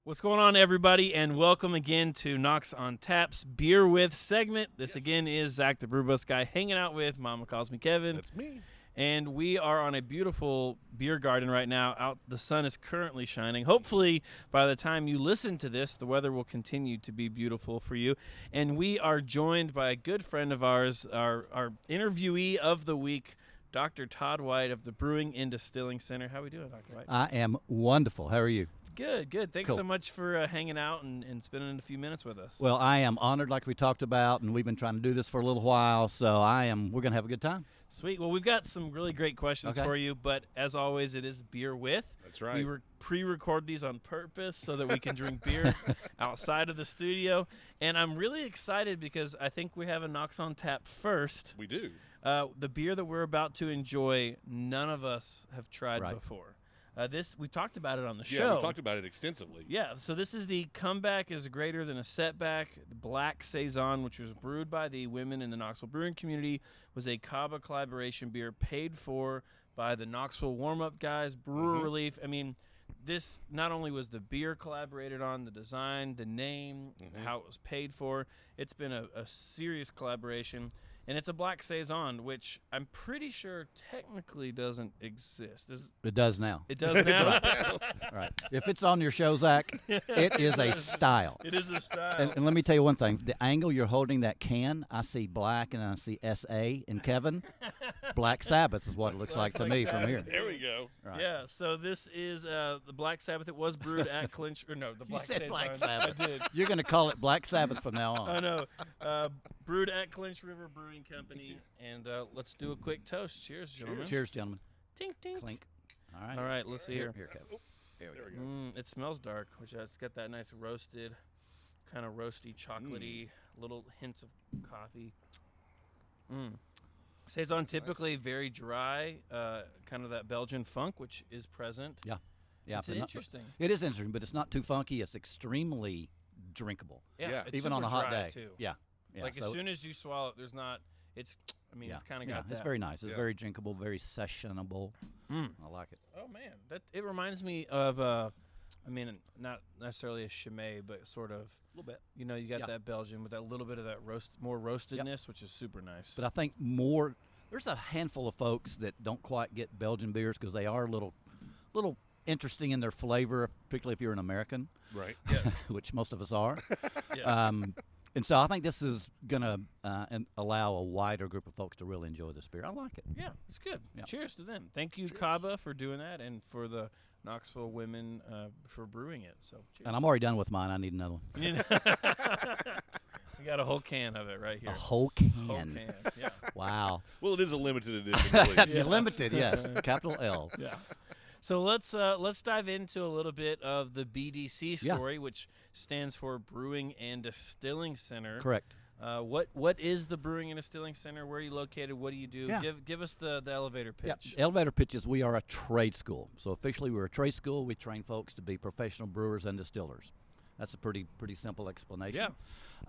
What's going on, everybody, and welcome again to Knox on Tap's Beer With segment. This again is Zach, the Brew Bus guy, hanging out with Mama Calls Me Kevin. That's me. And we are on a beautiful beer garden right now. Out, the sun is currently shining. Hopefully, by the time you listen to this, the weather will continue to be beautiful for you. And we are joined by a good friend of ours, our interviewee of the week, Dr. Todd White of the Brewing and Distilling Center. How are we doing, Dr. White? I am wonderful. How are you? Good, good. Thanks Cool. so much for hanging out and spending a few minutes with us. Well, I am honored, like we talked about, and we've been trying to do this for a little while, so we're going to have a good time. Sweet. Well, we've got some really great questions for you, but as always, it is beer with. That's right. We pre-record these on purpose so that we can drink beer outside of the studio, and I'm really excited because I think we have a Knox on Tap first. We do. The beer that we're about to enjoy, none of us have tried before. We talked about it on the show. Yeah, we talked about it extensively. Yeah, so this is the Comeback is Greater Than a Setback. The Black Saison, which was brewed by the women in the Knoxville brewing community, was a Cava collaboration beer paid for by the Knoxville warm-up guys, Brewer Relief. I mean, this not only was the beer collaborated on, the design, the name, how it was paid for. It's been a serious collaboration. And it's a Black Saison, which I'm pretty sure technically doesn't exist. It does now. It does now? Right. If it's on your show, Zach, it is a style. It is a style. And let me tell you one thing. The angle you're holding that can, I see black and I see S.A. in Kevin. Black Sabbath is what it looks like to me from here. There we go. Right. Yeah, so this is the Black Sabbath. It was brewed at Clinch, or no, the Black You said Saison. Black Sabbath. I did. You're going to call it Black Sabbath from now on. I know. Brewed at Clinch River Brewing Company. And let's do a quick toast. Cheers, gentlemen. Cheers, gentlemen. Tink, tink. Clink. All right. All right, let's see here. Here, Kevin. There we go. It smells dark, which it's got that nice roasted, kind of roasty, chocolatey, little hints of coffee. Saison typically very dry, kind of that Belgian funk, which is present. Yeah. Yeah. It's but not- interesting. it is interesting, but it's not too funky. It's extremely drinkable. Yeah. It's Even on super a hot dry, day. too. Yeah. Yeah. Like as so- soon as you swallow it, there's not. It's kind of got that. It's very nice. It's Yeah. very drinkable, very sessionable. I like it. Oh man, it reminds me of not necessarily a Chimay, but sort of. A little bit. You know, you got Yeah. that Belgian with that little bit of that more roastedness, which is super nice. But I think there's a handful of folks that don't quite get Belgian beers because they are a little interesting in their flavor, particularly if you're an American, Right. Yes. which most of us are. Yes. And so I think this is going to allow a wider group of folks to really enjoy this beer. I like it. Yeah, it's good. Yeah. Cheers to them. Thank you, Cheers. Cava, for doing that, and for the Knoxville women for brewing it. So, cheers. And I'm already done with mine. I need another one. we got a whole can of it right here. A whole can. Whole can. Yeah. Wow. Well, it is a limited edition That's release. limited, yes. Capital L. Yeah. So let's dive into a little bit of the B+DC story, which stands for Brewing and Distilling Center. Correct. What is the Brewing and Distilling Center? Where are you located? What do you do? Yeah. Give us the elevator pitch. Yeah. Elevator pitch is we are a trade school. So officially we're a trade school. We train folks to be professional brewers and distillers. That's a pretty simple explanation.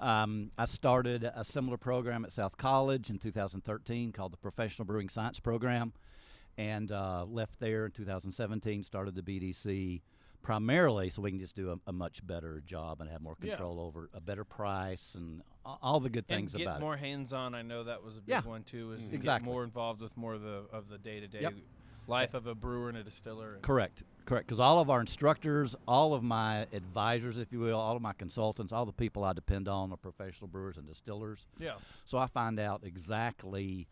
Yeah. I started a similar program at South College in 2013 called the Professional Brewing Science Program, and left there in 2017, started the B+DC primarily so we can just do a much better job and have more control over a better price and all the good things and about get more hands-on. I know that was a big Yeah. one too. Is Exactly. get more involved with more of the day-to-day life of a brewer and a distiller. it. Correct. Because all of our instructors, all of my advisors, if you will, all of my consultants, all the people I depend on are professional brewers and distillers. Yeah. So I find out exactly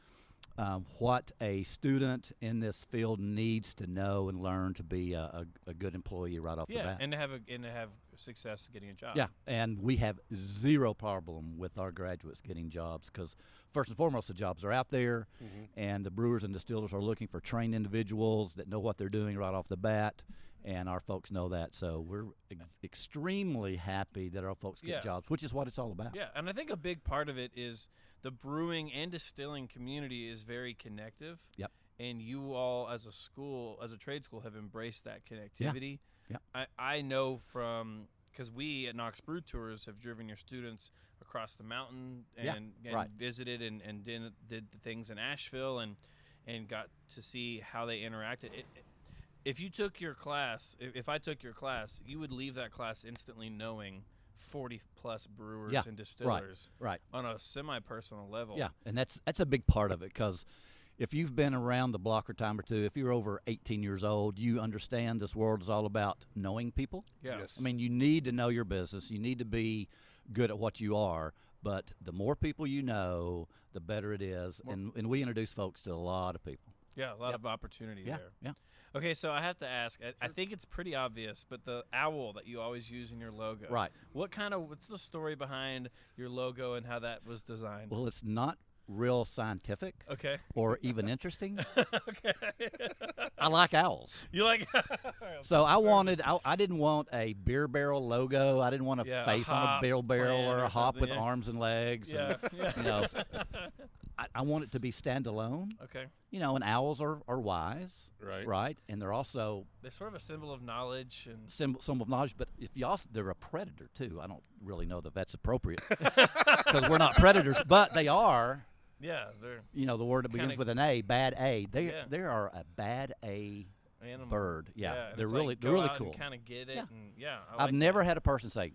what a student in this field needs to know and learn to be a good employee right off the bat. and to have success getting a job. Yeah, and we have zero problem with our graduates getting jobs because first and foremost, the jobs are out there, and the brewers and distillers are looking for trained individuals that know what they're doing right off the bat, and our folks know that. So we're extremely happy that our folks get jobs, which is what it's all about. Yeah, and I think a big part of it is the brewing and distilling community is very connective. Yep. And you all, as a school, as a trade school, have embraced that connectivity. Yeah. I know from, because we at Knox Brew Tours have driven your students across the mountain and visited and did the things in Asheville and got to see how they interacted. if you took your class, if I took your class, you would leave that class instantly knowing 40 plus brewers Yeah, and distillers Right. on a semi-personal level. Yeah, and that's a big part of it, because if you've been around the block or time or two, if you're over 18 years old, you understand this world is all about knowing people. Yeah. Yes. I mean, you need to know your business. You need to be good at what you are. But the more people you know, the better it is. And we introduce folks to a lot of people. Yeah, a lot of opportunity Yeah, there. yeah. Okay, so I have to ask. I think it's pretty obvious, but the owl that you always use in your logo. Right. What's the story behind your logo and how that was designed? Well, it's not real scientific Okay. or even interesting. Okay. I like owls. You like? So I didn't want a beer barrel logo. I didn't want a Yeah, a face on a hop beer barrel plant or or a hop something, with yeah. arms and legs. Yeah. And, you know, I want it to be standalone. Okay. You know, and owls are wise, Right. And they're also They're sort of a symbol of knowledge and. symbol of knowledge. But if you also, they're a predator too. I don't really know that that's appropriate because we're not predators, but they are. Yeah, they're You know, the word that begins Kinda- with an A, bad A. Yeah. They are a bad A animal. bird. Yeah, and they're it's really like, they're go really out cool. Kind of get it. Yeah. And yeah. I I've like never had a person say,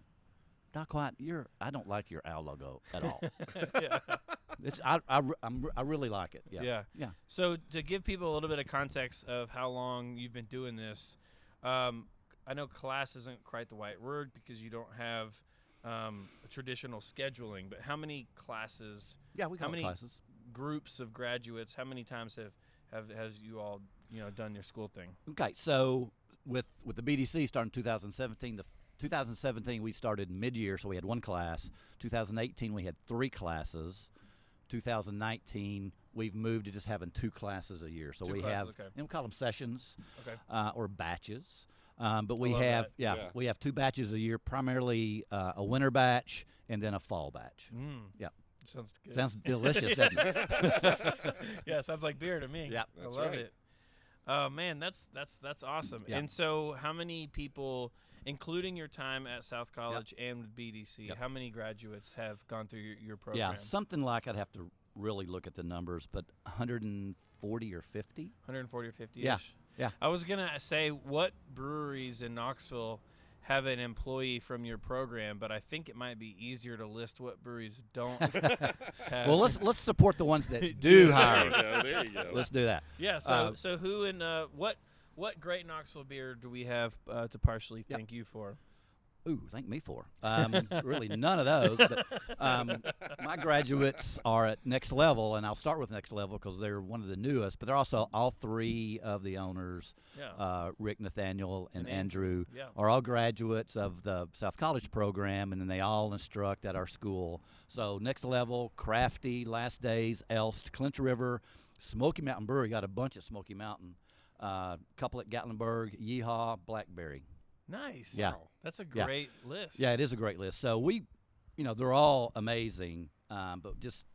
"Doc White, I don't like your owl logo at all." that. Yeah. I really like it. Yeah. Yeah. Yeah. So to give people a little bit of context of how long you've been doing this, I know class isn't quite the right word because you don't have traditional scheduling. But how many classes? Yeah, we How got many- classes. Groups of graduates? How many times has you all done your school thing? Okay, so with the BDC starting 2017, 2017 we started mid-year, so we had one class. 2018 we had 3 classes. 2019 we've moved to just having 2 classes a year. So Two we classes, have, okay. and we call them sessions Okay. or batches. But we love have, that. yeah, Yeah. we have 2 batches a year, primarily a winter batch and then a fall batch. Yeah. Sounds good. Sounds delicious, doesn't it? Yeah, sounds like beer to me. Yeah. That's I love right. it. Oh man, that's awesome. Yeah. And so, how many people, including your time at South College and with BDC, Yep. how many graduates have gone through your program? Yeah, something like, I'd have to really look at the numbers, but 140 or 50. 140 or 50. Yeah, yeah. I was gonna say, what breweries in Knoxville have an employee from your program, but I think it might be easier to list what breweries don't have. Well, let's support the ones that do There hire. you go. There you go. Let's do that. Yeah. So who and what great Knoxville beer do we have to partially Yep. thank you for? Ooh, thank me for. Really, none of those. But my graduates are at Next Level, and I'll start with Next Level because they're one of the newest. But they're also all 3 of the owners, Yeah. Rick, Nathaniel, and And Andrew. Andrew, Yeah. are all graduates of the South College program, and then they all instruct at our school. So Next Level, Crafty, Last Days, Elst, Clinch River, Smoky Mountain Brewery, got a bunch at Smoky Mountain, couple at Gatlinburg, Yeehaw, Blackberry. Nice. Yeah. That's a Yeah. great list. Yeah, it is a great list. So they're all amazing, but just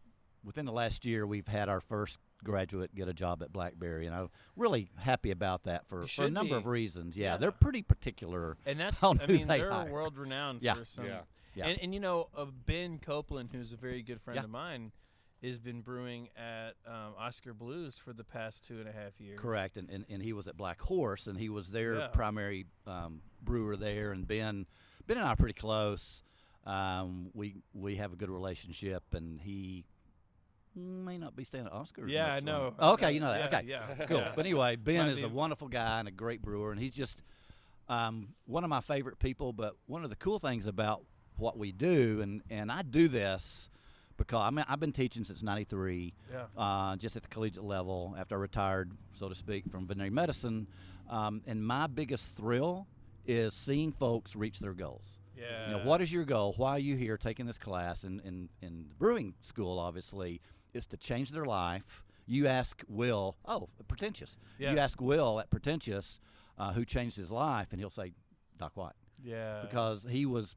within the last year, we've had our first graduate get a job at Blackberry, and I'm really happy about that for a should number be. of reasons. Yeah, Yeah. they're pretty particular. And that's, on I who mean, they they're hire. world renowned Yeah. for some. Yeah. Yeah. And Ben Copeland, who's a very good friend Yeah. of mine, has been brewing at Oscar Blues for the past 2.5 years. Correct, and he was at Black Horse, and he was their Yeah. primary brewer there. And Ben and I are pretty close. We have a good relationship, and he may not be staying at Oscar. Yeah, I next know. one. Oh, okay, you know that. Yeah, Okay, Yeah. cool. Yeah. But anyway, Ben Might is be- a wonderful guy and a great brewer, and he's just one of my favorite people. But one of the cool things about what we do, and I do this because I've been teaching since '93. Yeah. Just at the collegiate level after I retired, so to speak, from veterinary medicine. And my biggest thrill is seeing folks reach their goals. Yeah. You know, what is your goal? Why are you here taking this class? In brewing school, obviously, is to change their life. You ask Will, Pretentious. Yeah. You ask Will at Pretentious who changed his life, and he'll say, Doc White. Yeah. Because he was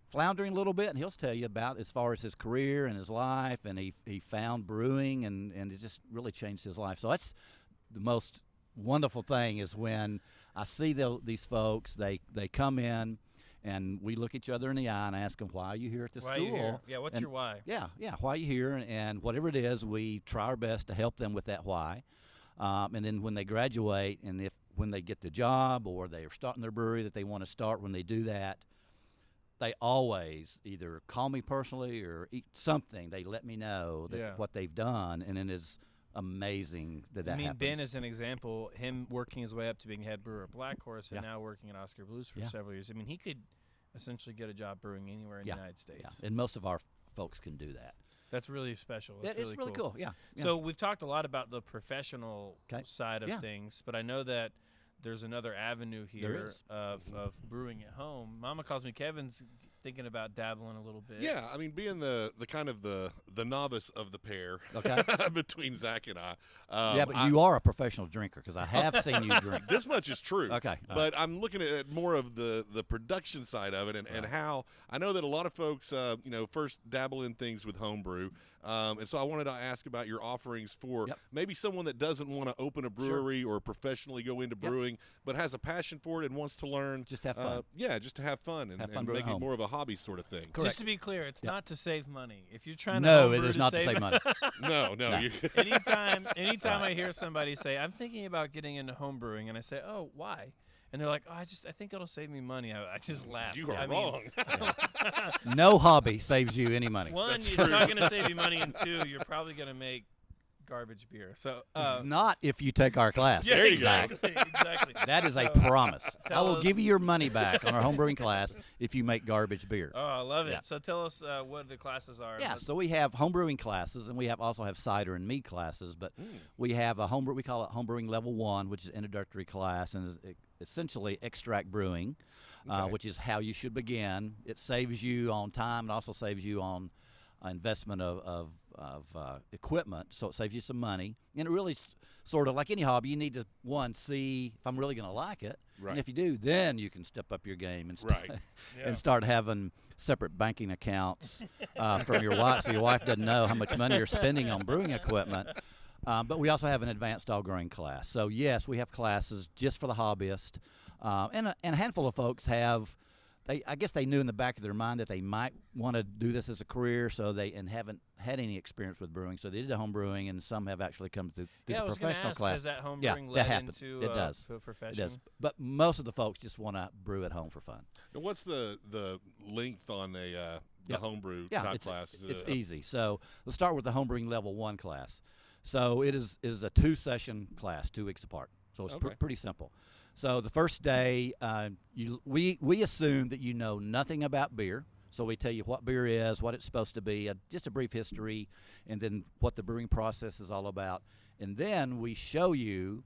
floundering a little bit, and he'll tell you about as far as his career and his life, and he found brewing, and it just really changed his life. So that's the most wonderful thing is when I see these folks, they come in, and we look each other in the eye and ask them, why are you here at the Why are school? you here? Yeah. What's And- your why? Yeah, why are you here? And whatever it is, we try our best to help them with that why. And then when they graduate, and when they get the job or they are starting their brewery that they want to start, when they do that, they always either call me personally or something. They let me know that what they've done, and it is amazing that I mean, happens. Ben is an example. Him working his way up to being head brewer at Black Horse and now working at Oscar Blues for several years. I mean, he could essentially get a job brewing anywhere in the United States. Yeah. And most of our folks can do that. That's really special. That's It's really cool. Yeah. So we've talked a lot about the professional side of things, but I know that there's another avenue here of brewing at home. Mama calls me Kevin's thinking about dabbling a little bit. Yeah, I mean, being the kind of the novice of the pair between Zach and I. Yeah, but you are a professional drinker because I have seen you drink. This much is true. Okay. But I'm looking at more of the production side of it and how I know that a lot of folks, first dabble in things with homebrew. And so I wanted to ask about your offerings for maybe someone that doesn't want to open a brewery or professionally go into brewing, but has a passion for it and wants to learn. Just have fun. Just to have fun and make it more of a hobby sort of thing. Just to be clear, it's not to save money. If you're trying to No, it is not to save money. No. Anytime I hear somebody say, I'm thinking about getting into home brewing, and I say, oh, why? And they're like, oh, I think it'll save me money. I just laugh. You are wrong. No hobby saves you any money. One, it's not going to save you money, and two, you're probably going to make garbage beer. So not if you take our class. Yeah, exactly. That is a promise. I will give you your money back on our homebrewing class if you make garbage beer. Oh, I love it. So tell us what the classes are. Yeah, so we have homebrewing classes, and we also have cider and mead classes, but we have a homebrew. We call it homebrewing level 1, which is introductory class, and is essentially extract brewing, which is how you should begin. It saves you on time. It also saves you on investment of equipment, so it saves you some money. And it really sort of like any hobby, you need to, see if I'm really going to like it. Right. And if you do, then you can step up your game and, and start having separate banking accounts from your wife, so your wife doesn't know how much money you're spending on brewing equipment. But we also have an advanced style growing class. So, yes, we have classes just for the hobbyist. And a handful of folks have, I guess they knew in the back of their mind that they might want to do this as a career, and haven't had any experience with brewing. So they did a home brewing, and some have actually come to the professional class. Has that home brewing led into to a profession? It does. But most of the folks just want to brew at home for fun. Now, what's the length on the homebrew type class? It's easy. So let's start with the homebrewing level 1 class. So it is a 2-session class, 2 weeks apart. So it's pretty simple. So the first day, we assume that you know nothing about beer. So we tell you what beer is, what it's supposed to be, just a brief history, and then what the brewing process is all about. And then we show you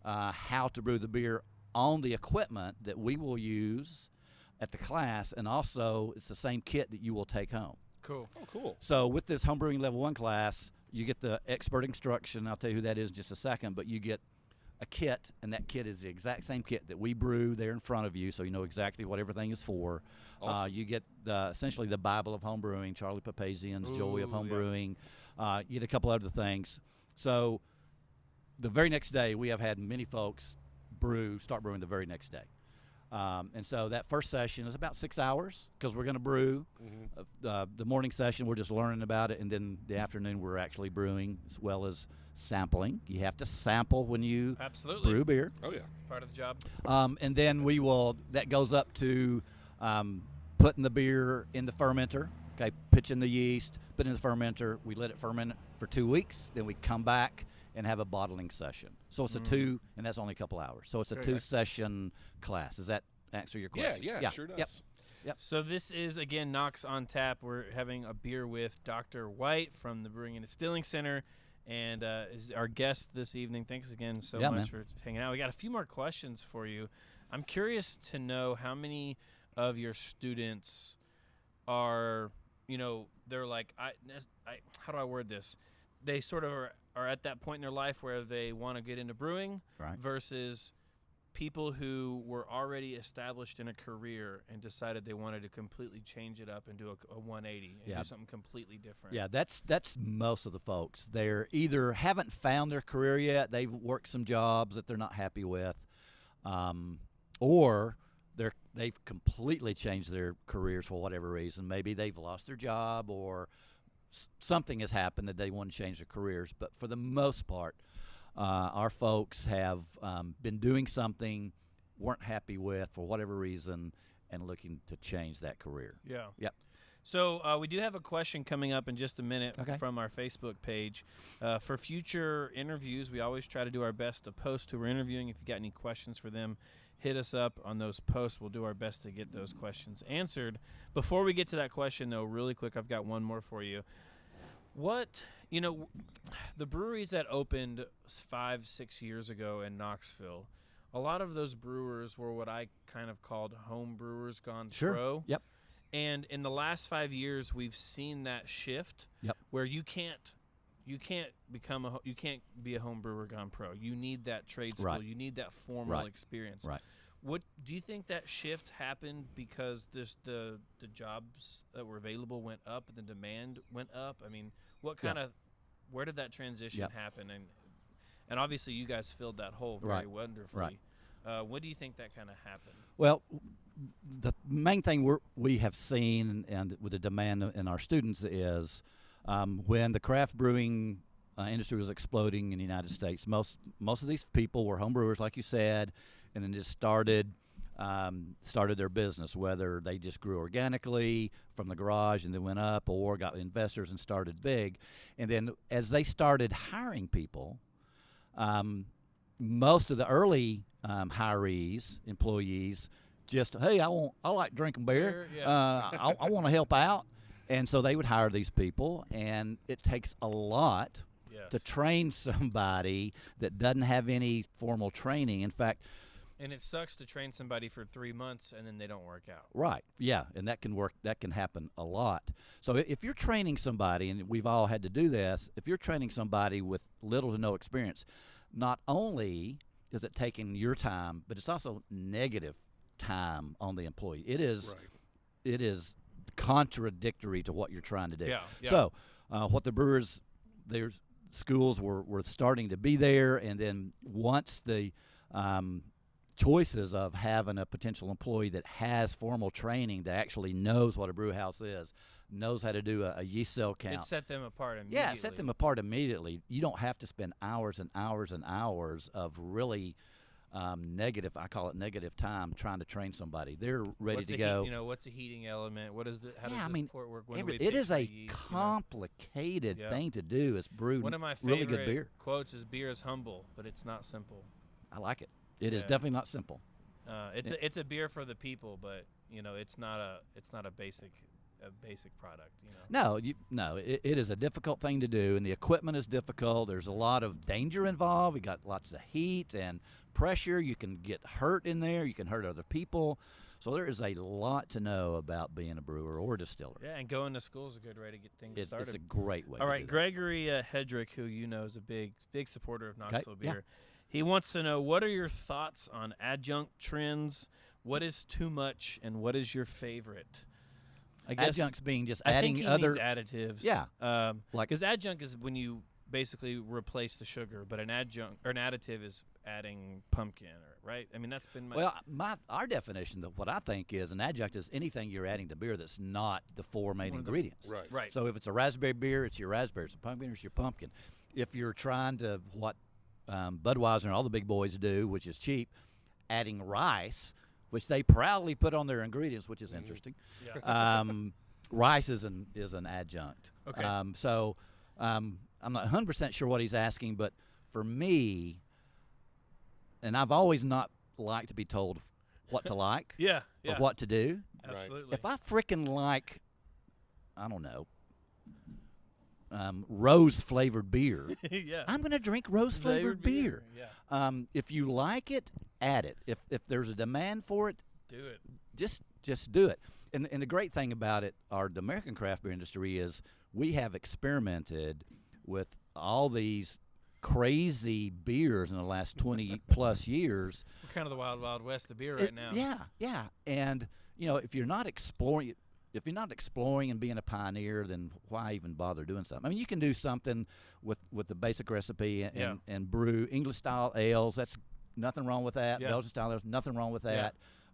how to brew the beer on the equipment that we will use at the class, and also it's the same kit that you will take home. Cool. Oh, cool. So with this homebrewing level 1 class, you get the expert instruction. I'll tell you who that is in just a second, but you get a kit, and that kit is the exact same kit that we brew there in front of you, so you know exactly what everything is for. Awesome. You get essentially the Bible of homebrewing, Charlie Papazian's Joy of Homebrewing. You get a couple other things. So the very next day, we have had many folks start brewing the very next day. And so that first session is about 6 hours because we're going to brew. The morning session, we're just learning about it, and then the afternoon, we're actually brewing as well as sampling. You have to sample when you brew beer. Oh, yeah. Part of the job. And then that goes up to putting the beer in the fermenter, pitching the yeast, putting it in the fermenter. We let it ferment for 2 weeks. Then we come back and have a bottling session. So it's a 2, and that's only a couple hours. So it's a 2-session class. Does that answer your question? Yeah, it sure does. Yep. So this is, again, Knox on Tap. We're having a beer with Dr. White from the Brewing and Distilling Center, and is our guest this evening. Thanks again so much for hanging out. We got a few more questions for you. I'm curious to know how many of your students are, they're like, how do I word this? They sort of are at that point in their life where they want to get into brewing versus people who were already established in a career and decided they wanted to completely change it up and do a 180 and do something completely different. Yeah, that's most of the folks. They're either haven't found their career yet, they've worked some jobs that they're not happy with, or they've completely changed their careers for whatever reason. Maybe they've lost their job or something has happened that they want to change their careers. But for the most part, our folks have been doing something, weren't happy with for whatever reason, and looking to change that career. Yeah. Yep. So we do have a question coming up in just a minute from our Facebook page. For future interviews, we always try to do our best to post who we're interviewing. If you got any questions for them, hit us up on those posts. We'll do our best to get those questions answered. Before we get to that question, though, really quick, I've got one more for you. What, the breweries that opened 5-6 years ago in Knoxville, a lot of those brewers were what I kind of called home brewers gone pro. Yep. And in the last 5 years, we've seen that shift where you can't be a home brewer gone pro. You need that trade school. Right. You need that formal experience. Right. What do you think that shift happened because the jobs that were available went up and the demand went up? I mean, where did that transition happen? And obviously you guys filled that hole very wonderfully. Right. What do you think that kind of happened? Well, the main thing we have seen and with the demand in our students is when the craft brewing industry was exploding in the United States, most of these people were home brewers, like you said, and then just started their business, whether they just grew organically from the garage and then went up or got investors and started big. And then as they started hiring people, most of the early employees, just, hey, I like drinking beer. I want to help out. And so they would hire these people, and it takes a lot to train somebody that doesn't have any formal training. In fact, and it sucks to train somebody for 3 months and then they don't work out. Right. Yeah, and that can happen a lot. So if you're training somebody, and we've all had to do this, if you're training somebody with little to no experience, not only is it taking your time, but it's also negative time on the employee. It is contradictory to what you're trying to do. Yeah. So what the brewers, their schools were starting to be there, and then once the choices of having a potential employee that has formal training, that actually knows what a brew house is, knows how to do a yeast cell count. It set them apart immediately. Yeah, it set them apart immediately. You don't have to spend hours and hours and hours of really negative, I call it negative time, trying to train somebody. They're ready to go. What's a heating element? How does the support work? It is a complicated thing to do. Is brew one of my really good beer. Quotes is beer is humble, but it's not simple. I like it. It is definitely not simple. It's a beer for the people, but it's not a basic product. No, it is a difficult thing to do, and the equipment is difficult. There's a lot of danger involved. We got lots of heat and pressure. You can get hurt in there. You can hurt other people. So there is a lot to know about being a brewer or a distiller. Yeah, and going to school is a good way to get things started. It's a great way. All right, Gregory Hedrick, who is a big supporter of Knoxville beer. Yeah. He wants to know, what are your thoughts on adjunct trends? What is too much, and what is your favorite? I guess adjuncts being just I adding think he other means additives. Yeah, because adjunct is when you basically replace the sugar, but an additive is adding pumpkin, right? I mean, that's been our definition of what I think is an adjunct is anything you're adding to beer that's not the four main ingredients. Right. So if it's a raspberry beer, it's your raspberry. It's a pumpkin beer, it's your pumpkin. If you're trying to what Budweiser and all the big boys do, which is cheap, adding rice, which they proudly put on their ingredients, which is interesting. Yeah. Rice is an adjunct. Okay. I'm not 100% sure what he's asking, but for me, and I've always not liked to be told what to like or what to do. Absolutely. If I freaking like, I don't know, rose-flavored beer, I'm going to drink rose-flavored beer. Yeah. If you like it, add it. If there's a demand for it, do it. Just do it. And the great thing about it, the American craft beer industry, is we have experimented with all these crazy beers in the last 20-plus years. We're kind of the wild, wild west of beer right now. Yeah. And, if you're not exploring and being a pioneer, then why even bother doing something? I mean, you can do something with the basic recipe and brew English-style ales. That's nothing wrong with that. Belgian-style ales, nothing wrong with that. Yeah.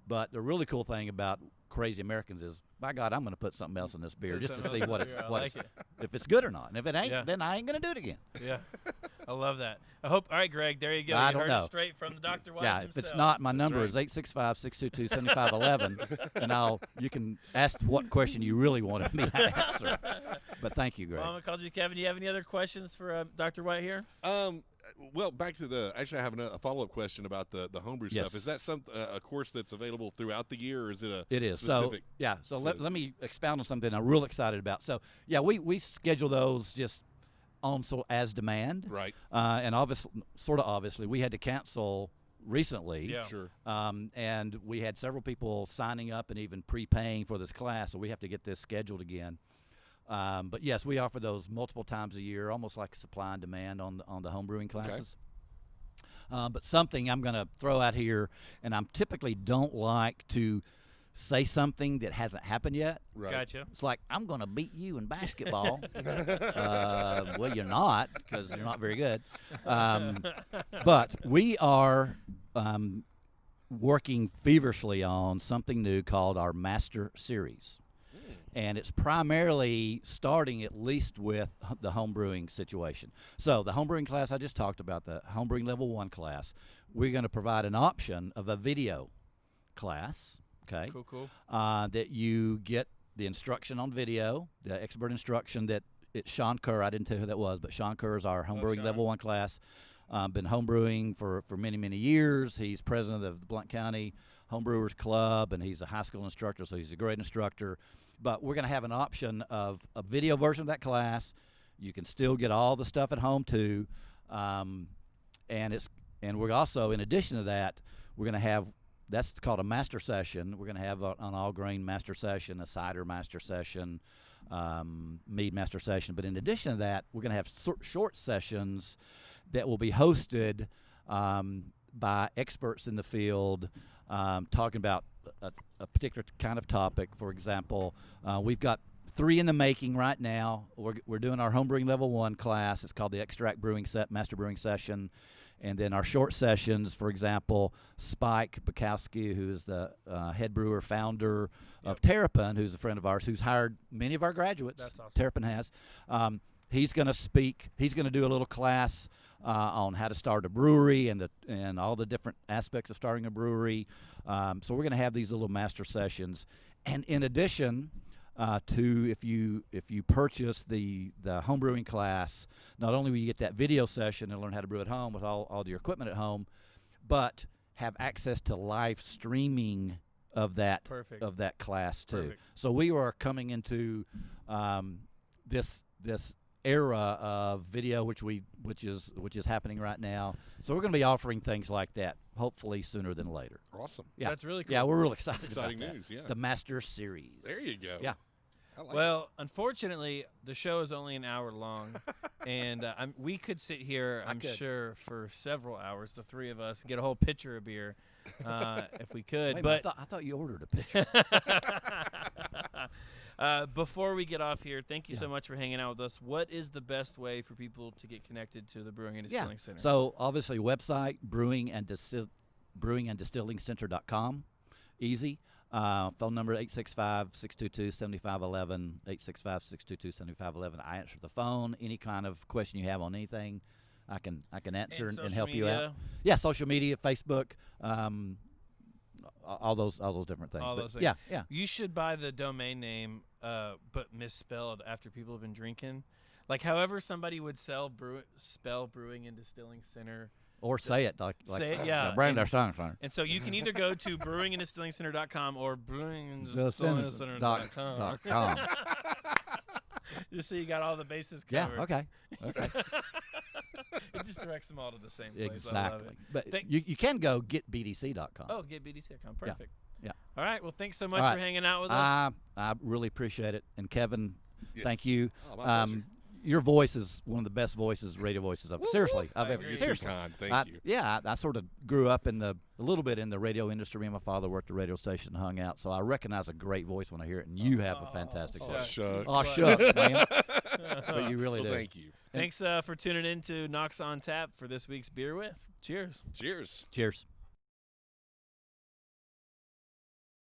But the really cool thing about crazy Americans is, by God, I'm going to put something else in this beer just to see if it's good or not. And if it ain't, then I ain't going to do it again. Yeah. I love that. I hope. All right, Greg, there you go. I You don't heard know. it straight from the Dr. White Yeah, himself. if it's not, my number right. is 865-622-7511, and you can ask what question you really wanted me to answer. But thank you, Greg. Mama calls you Kevin. Do you have any other questions for Dr. White here? Well, back to actually I have a follow-up question about the homebrew Yes. stuff. Is that a course that's available throughout the year, or is it It is. specific? So let me expound on something I'm real excited about. So yeah, we schedule those just on as demand. Right. And obviously, we had to cancel recently. Yeah. Sure. And we had several people signing up and even prepaying for this class, so we have to get this scheduled again. But yes, we offer those multiple times a year, almost like supply and demand on the homebrewing classes. But something I'm going to throw out here, and I typically don't like to say something that hasn't happened yet. Right. Gotcha. It's like, I'm going to beat you in basketball. Well, you're not, because you're not very good. But we are working feverishly on something new called our Master Series. And it's primarily starting at least with the homebrewing situation. So the homebrewing class I just talked about, the homebrewing level 1 class, we're going to provide an option of a video class, okay? Cool. That you get the instruction on video, the expert instruction that it's Sean Kerr. I didn't tell you who that was, but Sean Kerr is our homebrewing level 1 class. Been homebrewing for many, many years. He's president of the Blount County Homebrewers Club, and he's a high school instructor, so he's a great instructor. But we're going to have an option of a video version of that class. You can still get all the stuff at home too, and we're also, in addition to that, we're going to have, that's called a master session. We're going to have an all grain master session, a cider master session, mead master session. But in addition to that, we're going to have short sessions that will be hosted by experts in the field, talking about a particular kind of topic. For example, we've got 3 in the making right now. We're doing our homebrewing level 1 class. It's called the Extract Brewing Master Brewing Session. And then our short sessions, for example, Spike Bukowski, who is the head brewer, founder of Terrapin, who's a friend of ours, who's hired many of our graduates. That's awesome. Terrapin has. He's going to speak. He's going to do a little class on how to start a brewery and all the different aspects of starting a brewery. So we're going to have these little master sessions. And in addition to if you purchase the homebrewing class, not only will you get that video session and learn how to brew at home with all your equipment at home, but have access to live streaming of that class too. Perfect. So we are coming into this era of video, which is happening right now. So we're going to be offering things like that, hopefully sooner than later. Awesome. Yeah, That's really cool. Yeah, we're real excited. That's exciting about news. that. Yeah. The Master Series. There you go. Yeah. I like Well, unfortunately, the show is only an hour long, and we could sit here, I'm sure, for several hours, the 3 of us, and get a whole pitcher of beer if we could. Wait a but minute, I thought you ordered a pitcher. before we get off here, thank you so much for hanging out with us. What is the best way for people to get connected to the Brewing and Distilling Center? So obviously, website brewinganddistillingcenter.com, easy. Phone number 865-622-7511, 865-622-7511. I answer the phone. Any kind of question you have on anything, I can answer and help you out. Yeah, social media, Facebook, all those different things. All those things. Yeah. You should buy the domain name, but misspelled after people have been drinking. Like however somebody would spell Brewing and Distilling Center. Or say it like Say it, yeah. Brand our song. And so you can either go to brewinganddistillingcenter.com or brewinganddistillingcenter.com. Just so you got all the bases covered. Yeah, okay. It just directs them all to the same place. Exactly. I love it. But you can go getbdc.com. Oh, getbdc.com. Perfect. Yeah. All right. Well, thanks so much All for right. hanging out with us. I really appreciate it. And Kevin, Yes. thank you. Oh, my pleasure. Your voice is one of the best radio voices I've seriously I've ever. agree. You're Seriously. too kind. Thank you. Yeah, I sort of grew up a little bit in the radio industry. Me and my father worked at a radio station and hung out, so I recognize a great voice when I hear it. And you have a fantastic voice. shucks. Oh, shucks, man. But you really Well, do. thank you. Thanks for tuning in to Knocks on Tap for this week's Beer With. Cheers. Cheers. Cheers.